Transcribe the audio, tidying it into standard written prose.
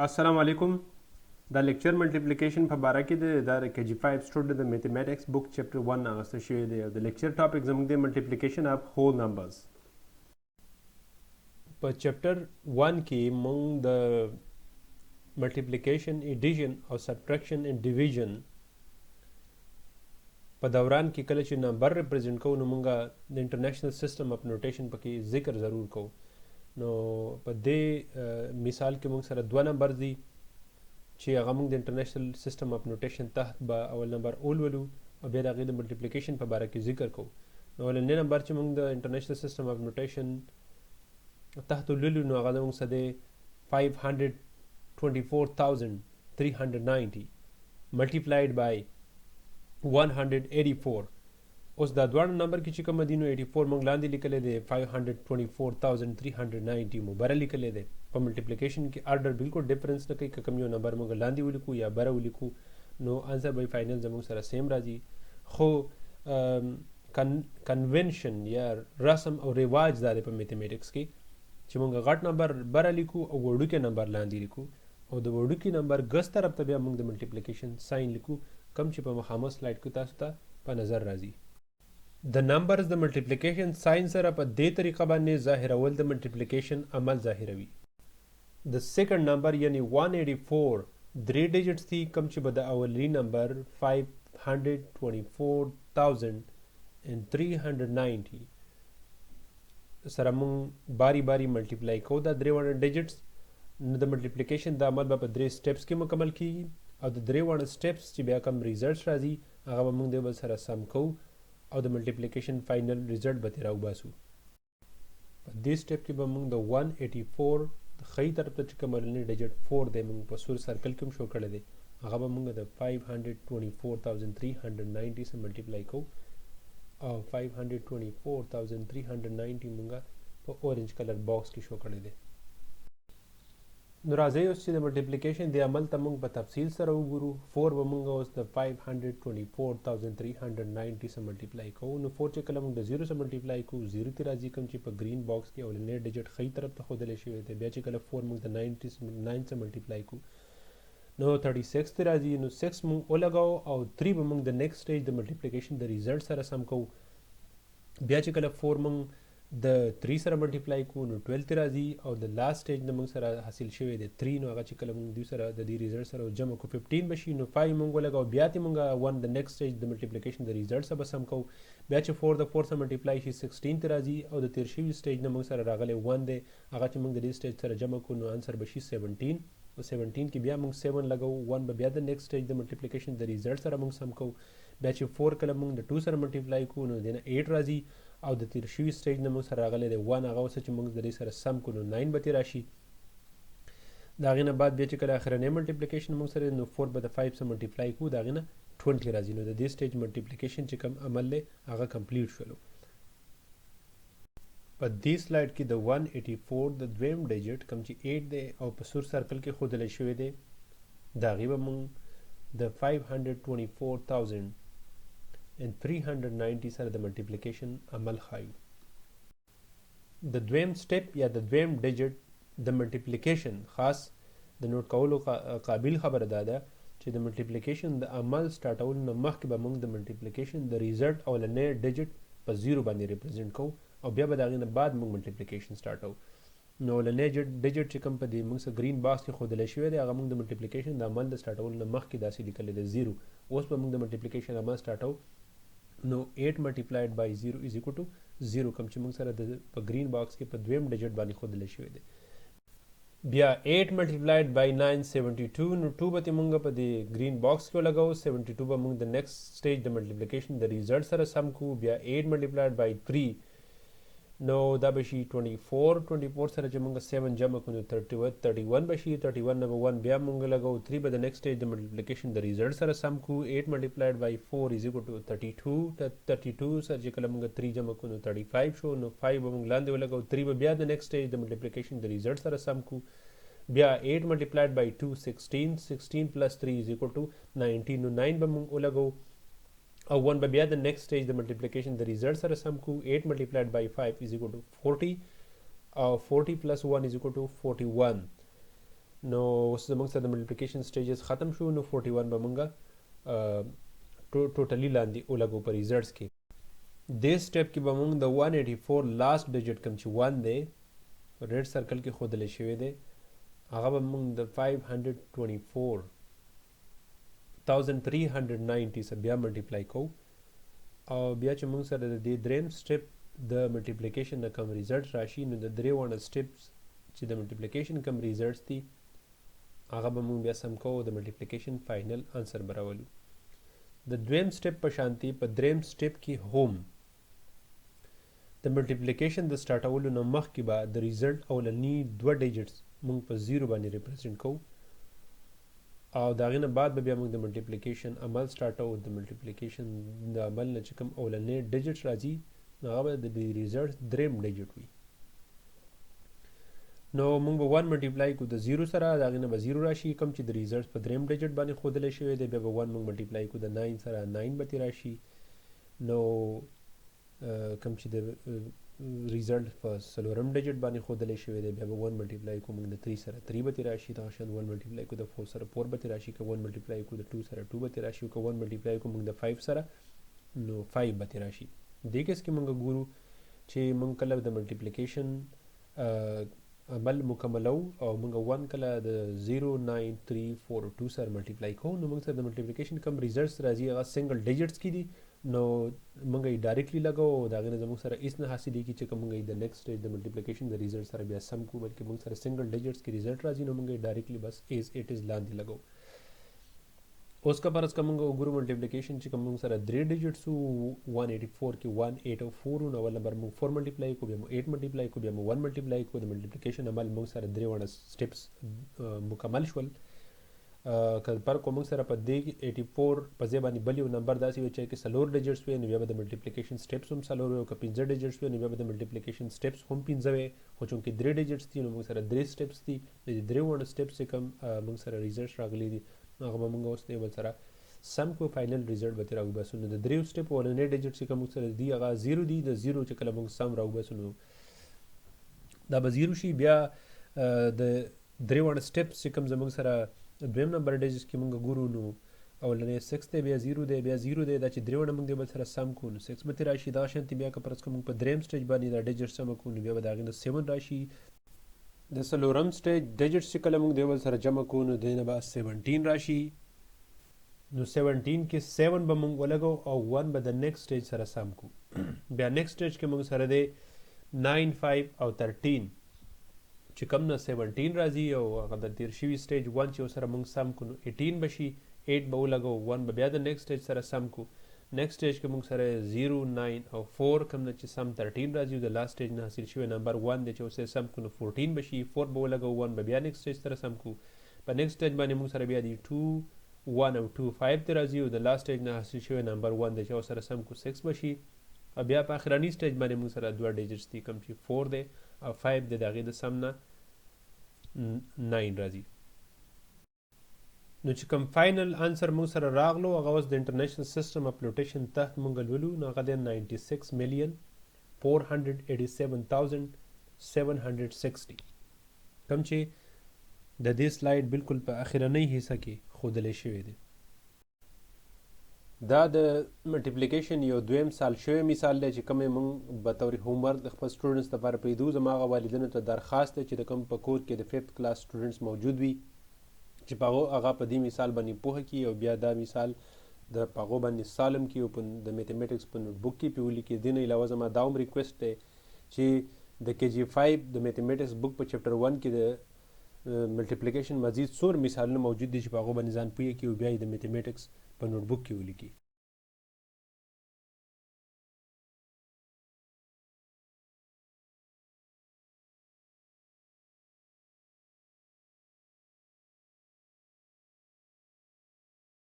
Assalamu alaikum. The lecture multiplication for baraki the KG5 student the mathematics book chapter 1 the lecture topic the multiplication of whole numbers. पर चैप्टर 1 की among the multiplication, addition or subtraction and division په دوران کې کله چې نمبر ریپرزینټ کوو نو مونږه د انټرنیشنل سیستم اف نوټیشن پکې ذکر ضرور کوو. نو په دې مثال کې مونږ سره دوه نمبر دي چې هغه مونږ د انټرنیشنل سیستم اف نوټیشن تحت به اول نمبر اولولو او بیا د هغې د ملټیپلیکیشن په باره کې ذکر کوو. نو اولنی نمبر چې مونږ د انټرنیشنل سیستم اف نوټیشن تحت ولولو نو هغه مونږ سره دی 524,390 multiplied by 184. اوس دا دوه نمبر کې چې کوم دی نو 84 مونږ لاندې لیکلی دی 524,390 مو بره لیکلی دی. په ملټیپلیکیشن کې آرډر بالکل ډفرنس نه کوي که کوم یو نمبر مونږ لاندې ولیکو یا بره ولیکو نو انسر به فاینل زموږ سره سیم راځي. خو کنونشن یا رسم او رواج دا دی په میتھمیټکس کې چې مونږ غټ نمبر بره لیکو او وړوکی نمبر لاندې لیکو او د وړوکی نمبر ګس طرف ته بیا مونږ د ملټیپلیکیشن ساين لیکو کم چې په مخامخ سلایډ کې تاسو ته په نظر راځي. د نمبرز د ملټیپلیکیشن ساين سره په دې طریقه باندې ظاهرول د ملټیپلیکیشن عمل ظاهروي. د سیکنډ نمبر یعنی 184 درې ډیجټس دي کم چې به د اولي نمبر 524,390 سره مونږ باری باری ملټیپلای کوو دا درې وړه ډیجټس. نو د ملټیپلیکیشن د عمل به په درې سټیپس کې مکمل کیږي او د درې وړه سټیپس چې بیا کوم ریزلټس راځي هغه به مونږ د بل سره سم کوو او د ملټیپلیکیشن فاینل ریزلټ به ترې راوباسو. په دې سټیپ کې به مونږ د 184 د ښی طرف ته چې کوم اولنی ډیجټ 4 دی مونږ په سور سرکل کې هم شو کړی دی هغه به مونږ د 524,390 سره ملټیپلای کوو او 524,390 مونږه په اورنج کلر باکس کې شو کړی دی. نو راځئ اوس چې د ملټیپلیکیشن د عمل ته مونږ په تفصیل سره وګورو. 4 به مونږ اوس د 524,390 سره ملټیپلای کوو. نو 4 چې کله مونږ د 0 سره ملټیپلای کوو 0 تی راځي کوم چې په گرین باکس کې اولنی ډیجټ ښی طرف ته ښودلی شوی دی. بیا چې کله 4 مونږ د 9 سره ملټیپلای کوو نو 36 تی راځي. نو 6 مونږ ولګاو او 3 به مونږ د نیکسټ سټیج د ملټیپلیکیشن د ریزلټ سره سم کوو. بیا چې کله 4 مونږ د 3 سره ملټیپلای کوو نو 12 تی راځي او د لاست سټیج نه مونږ سره حاصل شوی دی 3 نو هغه چې کله مونږ دوی سره د دې ریزلټ سره جمع کوو 15 بشي. نو 5 مونږ ولګاو بیا تی مونږ 1 د نیکسټ سټیج د ملټیپلیکیشن د ریزلټ سره سم کوو. بیا چې 4 د 4 سره ملټیپلای شي 16 تی راځي او د تیر شوي سټیج نه مونږ سره راغلی 1 دی هغه چې مونږ د دې سټیج سره جمع کوو نو انسر بشي 17 او 17 کې بیا مونږ 7 لګاو 1 به بیا د نیکسټ سټیج د ملټیپلیکیشن د ریزلټ سره مونږ سم کوو. بیا چې 4 کله مونږ د 2 سره ملټیپلای کوو نو دینه 8 راځي او د تیر شوي سټیج نه مونږ سره راغلی دی 1 هغه اوس چې مونږ د دې سره سم کوو نو 9 به ترې راشي. د هغې نه بعد بیا چې کله اخرنی ملټیپلیکیشن مونږ سره نو 4 به د 5 سره ملټیپلای کوو د هغې نه 20 راځي. نو د دې سټیج ملټیپلیکیشن چې کوم عمل دی هغه کمپلیټ شولو. په دې سلایډ کې د 184 د دویم ډیجټ کوم چې 8 دی او په سور سرکل کې ښودلی شوی دی د هغې به مونږ د 524,390 سره د ملټیپلیکیشن عمل ښایو. د دویم سټیپ یا د دویم ډیجټ د ملټیپلیکیشن خاص د نوٹ کولو قابل خبره دا ده چې د ملټیپلیکیشن د عمل سټارټولو نه مخکې به موږ د ملټیپلیکیشن د ریزلټ اولنی ډیجټ په 0 باندې ریپرزینټ کوو او بیا به د هغې نه بعد موږ ملټیپلیکیشن سټارټوو. نو اولنی ډیجټ چې کوم په دې موږ سره گرین باکس کې ښودلی شوی دی هغه موږ د ملټیپلیکیشن د عمل د سټارټولو نه مخکې داسې لیکلی دی 0. اوس به موږ د ملټیپلیکیشن عمل سټارټوو نو 8 multiplied by 0 is equal to 0 کوم چې موږ سره د په گرین باکس کې په دویم ډیجټ باندې ښودلی شوی دی. بیا 8 multiplied by 9 72 نو 2 به موږ په دې گرین باکس کې ولګاو 72 به موږ د نیکسټ سټیج د ملټیپلیکیشن د ریزلټ سره سم کوو. بیا 8 multiplied by 3 نو دا به شي 24 سره چې موږ 7 جمع کړو نو 31 به شي 31 نه به 1 بیا موږ لګاو 3 به د نیکسټ سټیج د ملټیپلیکیشن د ریزلټ سره سم کوو. 8 multiplied by 4 is equal to 32 سره چې کله موږ 3 جمع کړو نو 35 شو نو 5 به موږ لاندې ولګاو 3 به بیا د نیکسټ سټیج د ملټیپلیکیشن د ریزلټ سره سم کوو. بیا 8 multiplied by 2 16 plus 3 is equal to 19 نو 9 به موږ ولګاو او 1 به بیا د نیکسټ سټیج د ملټیپلیکیشن د ریزلټ سره سم کوو. 8 multiplied by 5 is equal to 40 او 40 plus 1 is equal to 41 نو اوس زموږ سره د ملټیپلیکیشن سټیجز ختم شو نو 41 به مونږه ټوټلی لاندې ولګو په ریزلټس کې دې سټیپ کې به مونږ د 184 لاست ډیجټ کوم چې 1 دی ریډ سرکل کې ښودلی شوی دی هغه به مونږ د 524,390 سره بیا ملټیپلای کوو او بیا چې مونږ سره د دې دریم سټیپ د ملټیپلیکیشن نه کم ریزلټ راشي نو د درې واړه سټیپس چې د ملټیپلیکیشن کم ریزلټس دي هغه به مونږ بیا سم کوو د ملټیپلیکیشن فاینل انسر به راولو د دویم سټیپ په شانتي په دریم سټیپ کې هم د ملټیپلیکیشن د سٹارټولو نه مخکې به د ریزلټ اولنی دوه ډیجټس مونږ په 0 باندې ریپرزینټ کوو او د هغې نه بعد به بیا مونږ د ملټیپلیکیشن عمل سټارټو د ملټیپلیکیشن د عمل نه چې کوم اولنی ډیجټس راځي نو هغه به د ریزلټ دریم ډیجټ وي نو مونږ به 1 ملټیپلای کو د 0 سره د هغې نه به 0 راشي کوم چې د ریزلټس په دریم ډیجټ باندې ښودلی شوی دی بیا به 1 مونږ ملټیپلای کو د 9 سره 9 به ترې راشي نو کوم چې د ریزلټ په څلورم ډیجټ باندې ښودلی شوی دی بیا به 1 ملټیپلای کو مونږ د 3 سره 3 به ترې راشي دغه شان 1 ملټیپلای کو د 4 سره 4 به ترې راشي که 1 ملټیپلای کو د 2 سره 2 به ترې راشي که 1 ملټیپلای کو مونږ د 5 سره نو 5 به ترې راشي دې کیس کې مونږ ګورو چې مونږ کله د ملټیپلیکیشن عمل مکملو او مونږ 1 کله د 0 9 3 4 2 سره ملټیپلای کوو نو مونږ سره د ملټیپلیکیشن کم ریزلټس راځي هغه سنگل ډیجټس کې دي نو مونږ یې ډایرکټلی لګو او د هغې نه زموږ سره هېڅ نه حاصلېږي چې که مونږ یې د نیکسټ سټیج د ملټیپلیکیشن د ریزلټ سره بیا سم کړو بلکې مونږ سره سنگل ډیجټس کې ریزلټ راځي نو مونږ یې ډایرکټلی بس ایز اټ از لاندې لګو اوس که فرض که مونږ وګورو ملټیپلیکیشن چې کوم مونږ سره 3 ډیجټس وو 184 کې 184 نو اول نمبر مونږ 4 ملټیپلای کو بیا مونږ 8 ملټیپلای کو بیا مونږ 1 ملټیپلای کو د ملټیپلیکیشن عمل مونږ سره درې وړه سټیپس مکمل شول که پر کو مونږ سره په دې 84 په ځای باندې بل یو نمبر داسې وي چې کې څلور ډیجټس وي نو بیا به د ملټیپلیکیشن سټیپس هم څلور وي او که 15 ډیجټس وي نو بیا به د ملټیپلیکیشن سټیپس هم 15 وي خو چونکې 3 ډیجټس دي نو مونږ سره 3 سټیپس دي د دې درې وړه سټیپس چې کوم مونږ سره ریزلټ راغلي دي هغه به مونږ اوس د یو بل سره سم کو فاینل ریزلټ به ترې راوباسو نو د دریو سټیپ اولنی ډیجټ چې کوم سره دي هغه 0 دي د 0 چې کله مونږ سم راوباسو نو دا به 0 شي بیا د درې وړه سټیپس چې کوم زموږ سره دویم نمبر ډیجټس کې مونږ ګورو نو اولنی 6 دی بیا 0 دی بیا 0 دی دا چې درې وړه مونږ د بل سره سم کو نو 6 به ترې راشي دغه شانتې بیا که فرض کوو مونږ په دریم سټیج باندې دا ډیجټ سم کړو نو بیا به د هغې نه 7 راشي د څلورم سټیج ډیجټس چې کله مونږ د یو بل سره جمع کوو نو دې نه به 17 راشي نو 17 کې 7 به مونږ ولګو او 1 به د نیکسټ سټیج سره سم کو بیا نیکسټ سټیج کې مونږ سره دی 9 5 او 13 چې کوم نه 17 راځي او هغه د تیر شوي سټیج 1 چې سره مونږ سم کو نو 18 به شي 8 به ولګو 1 به بیا د نیکسټ سټیج سره سم کو نیکسټ سټیج کې مونږ سره 0 9 او 4 کوم نه چې سم 13 راځي او د لاست سټیج نه حاصل شوی نمبر 1 دی چې اوس سم کو نو 14 به شي 4 به ولګو 1 به بیا نیکسټ سټیج سره سم کو په نیکسټ سټیج باندې مونږ سره بیا دی 2 1 او 2 5 ته راځي او د لاست سټیج نه حاصل شوی نمبر 1 دی چې اوس سره سم کو 6 به شي او بیا په اخرنی سټیج باندې مونږ سره دوه ډیجټس دي کوم چې 4 دی او 5 دی د هغې د سم نه 9 راځي نو چې کوم فاینل انسر مونږ سره راغلو هغه اوس د انټرنیشنل سیسټم اف نوټیشن تحت مونږ لولو نو هغه دی 96,487,760 کوم چې د دې سلاید بالکل په اخرنۍ حصہ کې ښودلی شوی دی دا د ملټیپلیکیشن یو دویم سال شوی مثال دی چې کوم مونږ به طور هومورک د خپل سټوډنټس لپاره پرېږدو زما هغه والدینو ته درخواست دی چې د کوم په کور کې د 5th کلاس سټوډنټس موجود وي چې په هغه په دې مثال باندې پوهه کړي او بیا دا مثال د په هغو باندې سالم کړي او د میتھمیټکس په نوټ بک کې پې ولیکي دې نه علاوه زما دا هم ریکویسټ دی چې د KG5 د میتھمیټکس بک په چپټر 1 کې د ملټیپلیکیشن مزید څور مثالونه موجود دي چې په هغو باندې ځان پوهه کړي او بیا یې د میتھمیټکس په نوټ بک کې ولیکي